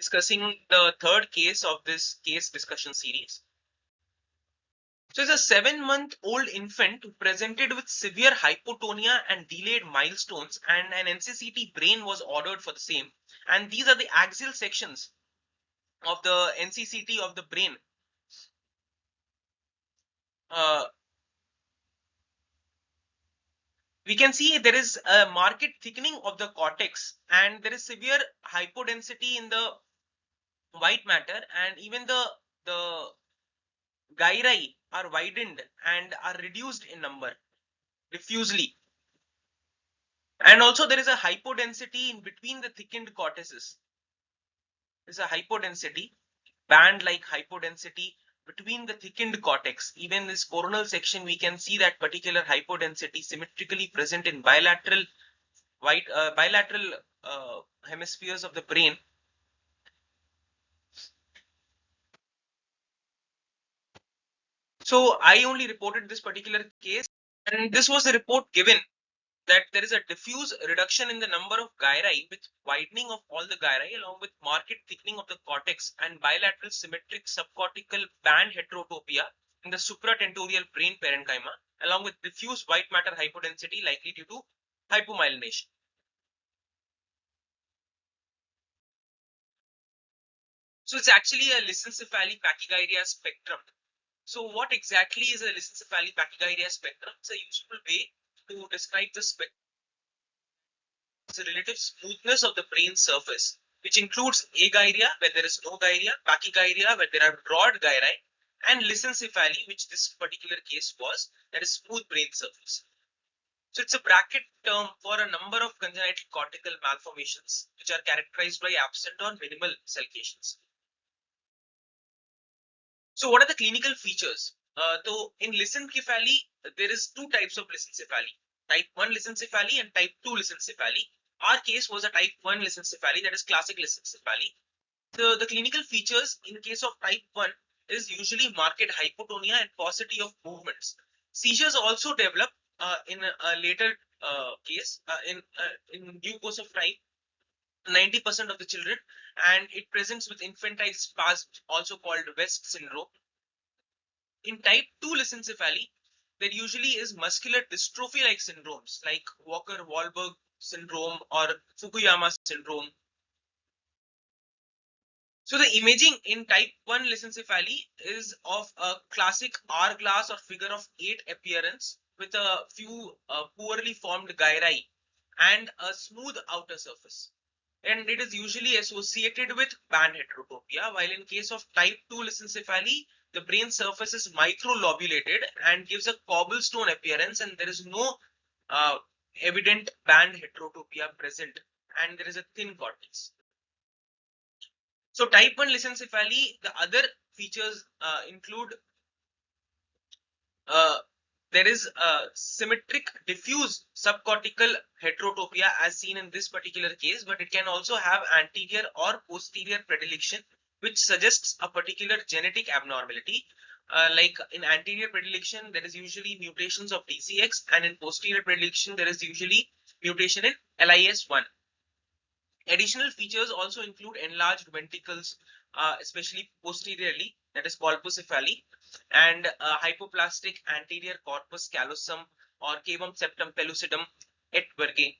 discussing the third case of this case discussion series. So it's a 7-month-old infant who presented with severe hypotonia and delayed milestones, and an NCCT brain was ordered for the same. And these are the axial sections of the NCCT of the brain. We can see there is a marked thickening of the cortex, and there is severe hypodensity in the white matter, and even the gyri are widened and are reduced in number diffusely. And also there is a hypodensity in between the thickened cortices. There's a hypodensity, band-like hypodensity between the thickened cortex. Even this coronal section, we can see that particular hypodensity symmetrically present in bilateral hemispheres of the brain. So I only reported this particular case, and this was the report given that there is a diffuse reduction in the number of gyri with widening of all the gyri along with marked thickening of the cortex and bilateral symmetric subcortical band heterotopia in the supratentorial brain parenchyma along with diffuse white matter hypodensity likely due to hypomyelination. So it's actually a lissencephaly pachygyria spectrum. So what exactly is a lissencephaly pachygyria spectrum? It's a useful way to describe the spectrum. It's a relative smoothness of the brain surface, which includes agyria where there is no gyria, pachygyria where there are broad gyri, and lissencephaly, which this particular case was, that is smooth brain surface. So it's a bracket term for a number of congenital cortical malformations which are characterized by absent or minimal sulcations. So what are the clinical features? So in lissencephaly, there is two types of lissencephaly, type 1 lissencephaly and type 2 lissencephaly. Our case was a type 1 lissencephaly, that is classic lissencephaly. So the clinical features in case of type 1 is usually marked hypotonia and paucity of movements. Seizures also develop in a later case in due course of time, 90% of the children, and it presents with infantile spasm, also called West syndrome. In type 2 lissencephaly, there usually is muscular dystrophy like syndromes like Walker-Wahlberg syndrome or Fukuyama syndrome. So the imaging in type 1 lissencephaly is of a classic hourglass or figure of 8 appearance with a few poorly formed gyri and a smooth outer surface. And it is usually associated with band heterotopia, while in case of type 2 lissencephaly, the brain surface is microlobulated and gives a cobblestone appearance, and there is no evident band heterotopia present, and there is a thin cortex. So type 1 lissencephaly, the other features include there is a symmetric diffuse subcortical heterotopia as seen in this particular case, but it can also have anterior or posterior predilection, which suggests a particular genetic abnormality. Like in anterior predilection, there is usually mutations of DCX, and in posterior predilection, there is usually mutation in LIS1. Additional features also include enlarged ventricles, especially posteriorly, that is colpocephaly, and hypoplastic anterior corpus callosum or cavum septum pellucidum et virgae.